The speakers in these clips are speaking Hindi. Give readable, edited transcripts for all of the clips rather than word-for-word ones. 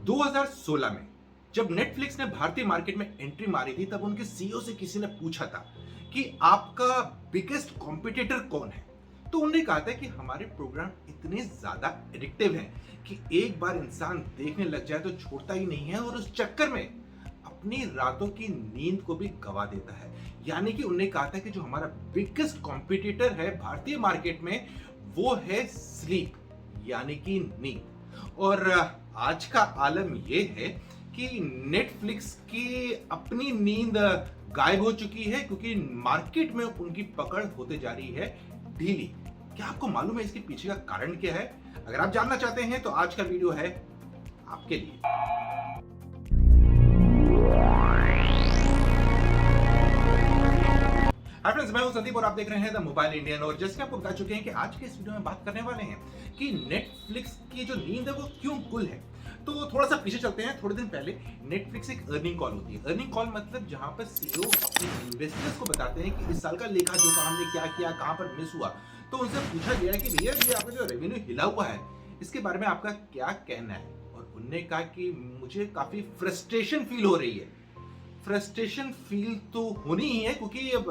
2016 में जब नेटफ्लिक्स ने भारतीय मार्केट में एंट्री मारी थी, तब उनके सीईओ से किसी ने पूछा था कि आपका बिगेस्ट कॉम्पिटिटर कौन है। तो उन्होंने कहा था कि हमारे प्रोग्राम इतने ज्यादा एडिक्टिव हैं कि एक बार इंसान देखने लग जाए तो छोड़ता ही नहीं है, और उस चक्कर में अपनी रातों की नींद को भी गवा देता है। यानी कि उन्होंने कहा था कि जो हमारा बिगेस्ट कॉम्पिटिटर है भारतीय मार्केट में, वो है स्लीप, यानी कि नींद। और आज का आलम ये है कि नेटफ्लिक्स की अपनी नींद गायब हो चुकी है, क्योंकि मार्केट में उनकी पकड़ होते जा रही है ढीली। क्या आपको मालूम है इसके पीछे का कारण क्या है? अगर आप जानना चाहते हैं तो आज का वीडियो है आपके लिए। हाय फ्रेंड्स, मैं हूं संदीप और आप देख रहे हैं द मोबाइल इंडियन। और जैसे आपको बता चुके हैं कि आज के इस वीडियो में बात करने वाले हैं कि नेटफ्लिक्स की जो नींद है वो क्यों गुल है। तो थोड़ा सा पीछे चलते हैं। थोड़े दिन पहले नेटफ्लिक्स एक अर्निंग कॉल होती है। अर्निंग कॉल मतलब जहां पर सीईओ अपने इन्वेस्टर्स को बताते हैं कि इस साल का लेखा जोखा हमने क्या किया, कहां पर मिस हुआ। तो उनसे पूछा गया है कि भैया ये आपका जो रेवेन्यू हिला हुआ है, इसके बारे में आपका क्या कहना है। और उन्होंने कहा कि मुझे काफी फ्रस्ट्रेशन फील हो रही है। फ्रस्ट्रेशन फील तो होनी ही है, क्योंकि अब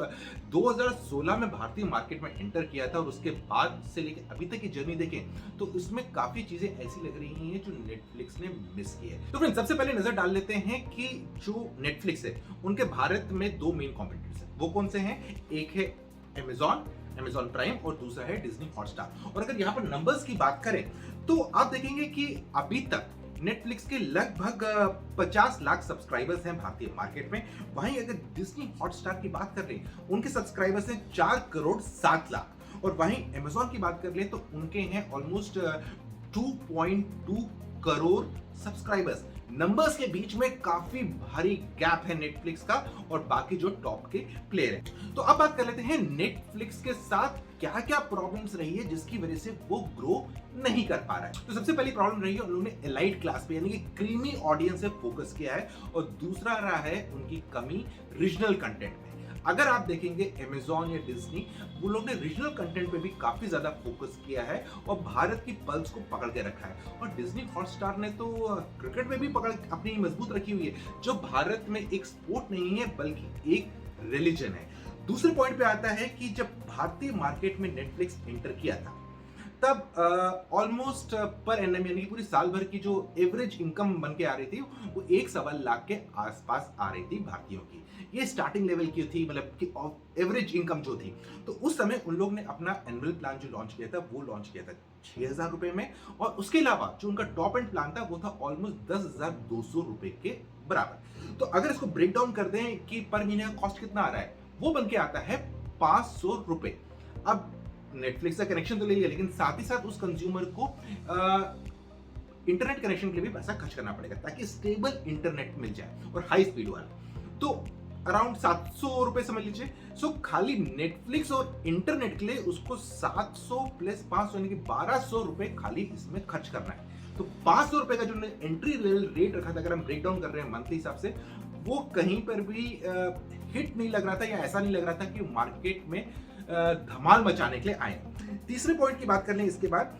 2016 में भारतीय मार्केट में एंटर किया था, और उसके बाद से लेकर अभी तक की जर्नी देखें तो इसमें काफी चीजें ऐसी लग रही हैं जो नेटफ्लिक्स ने मिस की है। तो फ्रेंड्स, सबसे पहले नजर डाल लेते हैं कि जो नेटफ्लिक्स है उनके भारत में दो मेन कॉम्पिटिटर्स हैं। वो कौन से हैं? एक है अमेजॉन प्राइम, और दूसरा है डिज्नी हॉटस्टार। और अगर यहाँ पर नंबर्स की बात करें तो आप देखेंगे कि अभी तक नेटफ्लिक्स के लगभग 50 लाख सब्सक्राइबर्स हैं भारतीय मार्केट में। वहीं अगर डिज्नी हॉटस्टार की बात कर रहे हैं, उनके सब्सक्राइबर्स हैं 4 करोड़ 7 लाख। और वहीं अमेजॉन की बात कर ले तो उनके हैं ऑलमोस्ट 2.2 करोड़ सब्सक्राइबर्स। नंबर्स के बीच में काफी भारी गैप है नेटफ्लिक्स का और बाकी जो टॉप के प्लेयर हैं। तो अब बात कर लेते हैं नेटफ्लिक्स के साथ क्या क्या प्रॉब्लम्स रही है जिसकी वजह से वो ग्रो नहीं कर पा रहा है। तो सबसे पहली प्रॉब्लम रही है, उन्होंने एलाइट क्लास पे यानी कि क्रीमी ऑडियंस पे फोकस किया है। और दूसरा रहा है उनकी कमी रीजनल कंटेंट में। अगर आप देखेंगे अमेजॉन या डिज्नी, वो लोग ने रीजनल कंटेंट पे भी काफी ज्यादा फोकस किया है और भारत की पल्स को पकड़ के रखा है। और डिज्नी हॉटस्टार ने तो क्रिकेट में भी पकड़ अपनी मजबूत रखी हुई है, जो भारत में एक स्पोर्ट नहीं है बल्कि एक रिलीजन है। दूसरे पॉइंट पे आता है कि जब भारतीय मार्केट में नेटफ्लिक्स एंटर किया था, तब ऑलमोस्ट पर एनएम यानी पूरी साल भर की जो एवरेज इनकम बन के आ रही थी वो 1.25 लाख के आसपास आ रही थी भारतीयों की। ये स्टार्टिंग लेवल की थी, मतलब कि एवरेज इनकम जो थी। तो उस समय उन लोग ने अपना एनुअल प्लान जो लॉन्च किया था वो लॉन्च किया था 6,000 रुपए में। और उसके अलावा जो उनका टॉप एंड प्लान था वो था ऑलमोस्ट 10,200 रुपए के बराबर। तो अगर इसको ब्रेक डाउन कर दें कि पर महीने का कॉस्ट कितना आ रहा है, वो बन के आता है 500 रुपए। अब नेटफ्लिक्स का कनेक्शन तो ले लिया, लेकिन साथ ही साथ उस कंज्यूमर को इंटरनेट कनेक्शन के लिए भी पैसा खर्च करना पड़ेगा ताकि स्टेबल इंटरनेट मिल जाए और हाई स्पीड वाला। तो अराउंड 700 रुपए समझ लीजिए। सो खाली नेटफ्लिक्स और इंटरनेट के लिए उसको 700 प्लस 500 यानी कि 1200 रुपए खाली इसमें खर्च करना है। तो 500 रुपए का जो एंट्री लेवल रेट रखा था, अगर हम ब्रेक डाउन कर रहे हैं मंथली हिसाब से, वो कहीं पर भी हिट नहीं लग रहा था, या ऐसा नहीं लग रहा था कि मार्केट में धमाल मचाने के लिए आए। तीसरे पॉइंट की बात कर लें इसके बाद,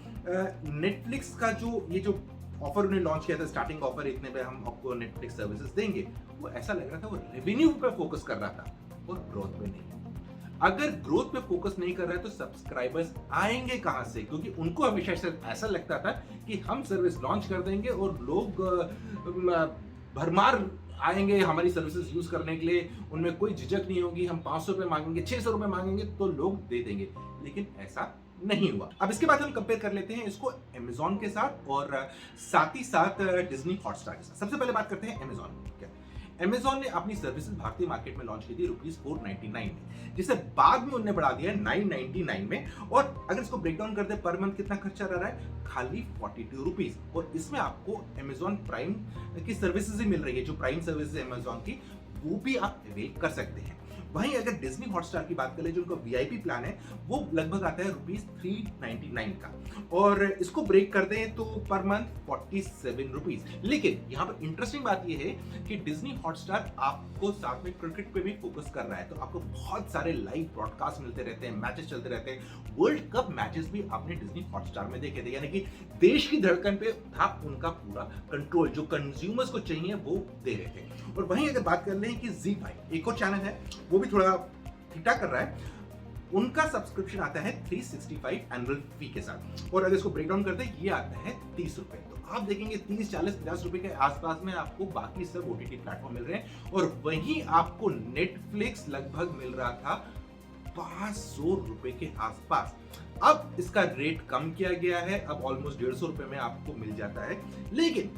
नेटफ्लिक्स का ये जो ऑफर उन्हें लॉन्च किया था, स्टार्टिंग ऑफर इतने पे हम आपको नेटफ्लिक्स सर्विसेज देंगे, वो ऐसा लग रहा था वो रेवेन्यू पे फोकस कर रहा था और ग्रोथ पे नहीं। अगर ग्रोथ पे फोकस नहीं कर रहा है तो सब्सक्राइबर्स आएंगे कहां से? क्योंकि उनको हमेशा से ऐसा लगता था कि हम सर्विस लॉन्च कर देंगे और लोग भरमार आएंगे हमारी सर्विसेज यूज करने के लिए, उनमें कोई झिझक नहीं होगी। हम 500 रुपए मांगेंगे, 600 रुपए मांगेंगे तो लोग दे देंगे, लेकिन ऐसा नहीं हुआ। अब इसके बाद हम कंपेयर कर लेते हैं इसको अमेजॉन के साथ और साथ ही साथ डिज्नी हॉटस्टार के साथ। सबसे पहले बात करते हैं अमेजॉन की। अमेजॉन ने अपनी सर्विसेज भारतीय मार्केट में लॉन्च की थी ₹499 में, जिसे बाद में उन्होंने बढ़ा दिया 999 में। और अगर इसको ब्रेक डाउन कर दे पर मंथ कितना खर्चा रह रहा है? खाली 42 रुपीज। और इसमें आपको अमेजॉन प्राइम की सर्विसेज ही मिल रही है। जो प्राइम सर्विसेज है अमेजॉन की, वो भी आप अवेल कर सकते हैं। वहीं अगर डिज्नी हॉटस्टार की बात करें, जो उनका वीआईपी प्लान है, वो लगभग आता है ₹399 का, और इसको ब्रेक कर दें तो पर मंथ ₹47। लेकिन यहाँ पर इंटरेस्टिंग बात ये है कि डिज्नी हॉटस्टार आपको साथ में क्रिकेट पे भी फोकस कर रहा है, तो आपको बहुत सारे लाइव ब्रॉडकास्ट मिलते रहते हैं, मैचेस चलते रहते हैं। वर्ल्ड कप मैचेस भी आपने डिज्नी हॉटस्टार में देखे थे, यानी कि देश की धड़कन पे था उनका पूरा कंट्रोल, जो कंज्यूमर्स को चाहिए वो दे रहे थे। और वहीं अगर बात कर लें कि ZEE5 एक और चैनल है, वो भी थोड़ा ठीक ठाक कर रहा है। उनका सब्सक्रिप्शन आता है 365 एनुअल फी के साथ, और अगर इसको ब्रेक डाउन करते हैं, ये आता है ₹30। तो आप देखेंगे 30, 40, ₹50 के आसपास में आपको बाकी सब ओटीटी प्लेटफॉर्म मिल रहे हैं, और वहीं आपको नेटफ्लिक्स लगभग मिल रहा था ₹500 के आसपास। अब इसका रेट कम किया गया है, अब ऑलमोस्ट ₹150 में आपको मिल जाता है, लेकिन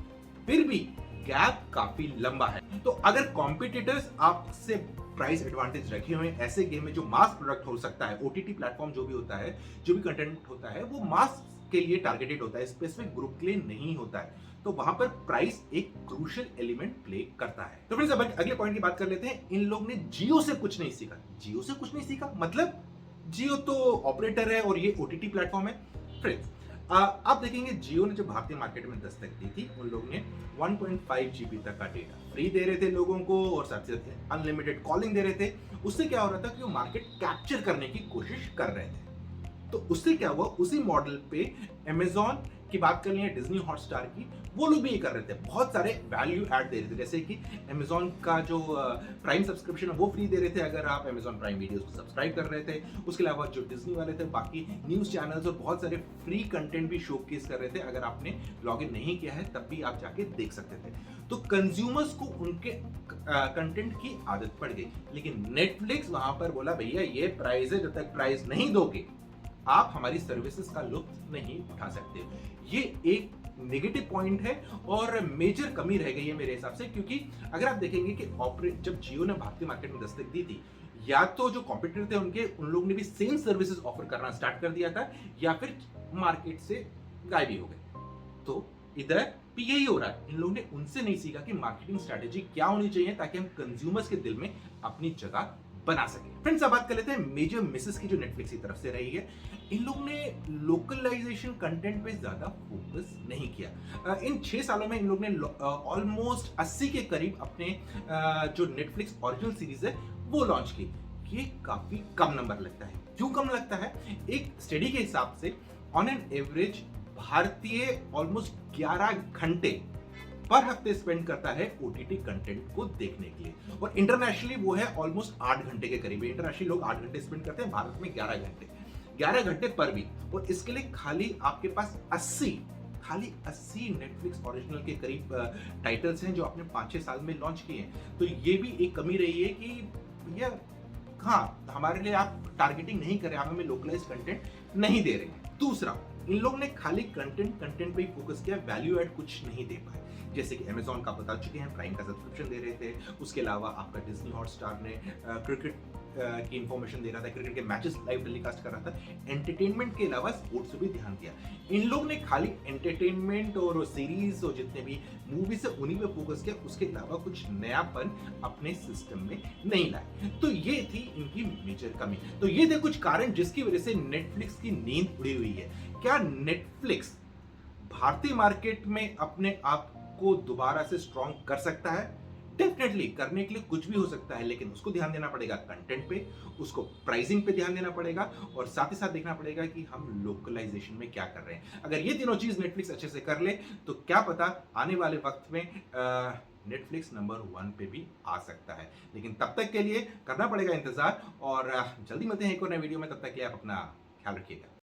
फिर भी गैप काफी लंबा है। तो अगर कॉम्पिटिटर्स आपसे प्राइस एडवांटेज रखे हुए ऐसे गेम में जो मास प्रोडक्ट हो सकता है, ओटीटी प्लेटफॉर्म जो भी होता है, जो भी कंटेंट होता है, वो मास के लिए टारगेटेड होता है, स्पेसिफिक ग्रुप के लिए नहीं होता है, तो वहां पर प्राइस एक क्रूशियल एलिमेंट प्ले करता है। तो फ्रेंड्स, अब अगले पॉइंट की बात कर लेते हैं। इन लोग ने जियो से कुछ नहीं सीखा। जियो से कुछ नहीं सीखा मतलब जियो तो ऑपरेटर है और ये ओटीटी प्लेटफॉर्म है। फ्रेंड्स, आप देखेंगे जियो ने जब भारतीय मार्केट में दस्तक दी थी, उन लोगों ने 1.5 GB तक का डेटा फ्री दे रहे थे लोगों को, और साथ साथ अनलिमिटेड कॉलिंग दे रहे थे। उससे क्या हो रहा था कि वो मार्केट कैप्चर करने की कोशिश कर रहे थे। तो उससे क्या हुआ, उसी मॉडल पे अमेजॉन की बात कर ली है, डिज्नी हॉटस्टार की, वो लोग भी ये कर रहे थे, बहुत सारे वैल्यू ऐड दे रहे थे, जैसे कि अमेजॉन का जो प्राइम सब्सक्रिप्शन है वो फ्री दे रहे थे अगर आप अमेजॉन प्राइम वीडियोस को सब्सक्राइब कर रहे थे। उसके अलावा जो डिज्नी वाले थे, बाकी न्यूज चैनल्स और बहुत सारे फ्री कंटेंट भी शोकेस कर रहे थे। अगर आपने लॉग इन नहीं किया है तब भी आप जाके देख सकते थे। तो कंज्यूमर्स को उनके कंटेंट की आदत पड़ गई, लेकिन नेटफ्लिक्स वहां पर बोला, भैया ये प्राइस है, जब तक प्राइस नहीं दोगे आप हमारी सर्विसेज का लुत्फ नहीं उठा सकते। ये एक नेगेटिव पॉइंट है और मेजर कमी रह गई है मेरे हिसाब से, क्योंकि अगर आप देखेंगे कि जब जियो ने भारतीय मार्केट में दस्तक दी थी, या तो जो कॉम्पिटिटर थे उनके, उन लोगों ने भी सेम सर्विसेज ऑफर करना स्टार्ट कर दिया था, या फिर मार्केट से गायब ही हो गए। तो इधर भी यही हो रहा है, इन लोगों ने उनसे नहीं सीखा कि मार्केटिंग स्ट्रेटेजी क्या होनी चाहिए ताकि हम कंज्यूमर्स के दिल में अपनी जगह बना सके। फ्रेंड्स, अब बात कर लेते हैं मेजर मिसेस की जो नेटफ्लिक्स की तरफ से रही है। इन लोगों ने लोकलाइजेशन कंटेंट पे ज्यादा फोकस नहीं किया। इन 6 सालों में इन लोगों ने ऑलमोस्ट 80 के करीब अपने जो नेटफ्लिक्स ओरिजिनल सीरीज है वो लॉन्च की। ये काफी कम नंबर लगता है। क्यों कम लगता है? एक स्टडी के हिसाब से ऑन एन एवरेज भारतीय ऑलमोस्ट 11 घंटे पर हफ्ते स्पेंड करता है ओटीटी कंटेंट को देखने के लिए, और इंटरनेशनली वो है ऑलमोस्ट 8 घंटे के करीब। इंटरनेशनली लोग 8 घंटे स्पेंड करते हैं, भारत में 11 घंटे पर वीक। और इसके लिए खाली आपके पास 80 नेटफ्लिक्स ओरिजिनल के करीब टाइटल्स हैं जो आपने 5-6 साल में लॉन्च किए हैं। तो ये भी एक कमी रही है कि भैया हाँ, हमारे लिए आप टारगेटिंग नहीं कर रहे, आप हमें लोकलाइज कंटेंट नहीं दे रहे हैं। दूसरा, इन लोग ने खाली कंटेंट पे ही फोकस किया, वैल्यू ऐड कुछ नहीं दे पाए। जैसे कि अमेजॉन का बता चुके हैं, प्राइम का सब्सक्रिप्शन दे रहे थे, उसके अलावा आपका डिज्नी हॉटस्टार ने क्रिकेट की इंफॉर्मेशन दे रहा था, क्रिकेट के मैचेस लाइव टेलीकास्ट कर रहा था। एंटरटेनमेंट के अलावा स्पोर्ट्स पे भी ध्यान दिया। इन लोग ने खाली एंटरटेनमेंट और सीरीज और जितने भी मूवीज है उन्हीं पे फोकस किया, उसके अलावा कुछ नयापन अपने सिस्टम में नहीं लाए। तो ये थी इनकी मेजर कमी। तो ये थे कुछ कारण जिसकी वजह से नेटफ्लिक्स की नींद उड़ी हुई है। क्या नेटफ्लिक्स भारतीय मार्केट में अपने आप को दोबारा से स्ट्रॉन्ग कर सकता है? डेफिनेटली करने के लिए कुछ भी हो सकता है, लेकिन उसको ध्यान देना पड़ेगा कंटेंट पे, उसको प्राइसिंग पे ध्यान देना पड़ेगा, और साथ ही साथ देखना पड़ेगा कि हम लोकलाइजेशन में क्या कर रहे हैं। अगर ये तीनों चीज नेटफ्लिक्स अच्छे से कर ले तो क्या पता आने वाले वक्त में नेटफ्लिक्स नंबर 1 पे भी आ सकता है। लेकिन तब तक के लिए करना पड़ेगा इंतजार, और जल्दी मिलते हैं एक और नए वीडियो में। तब तक के लिए आप अपना ख्याल रखिएगा।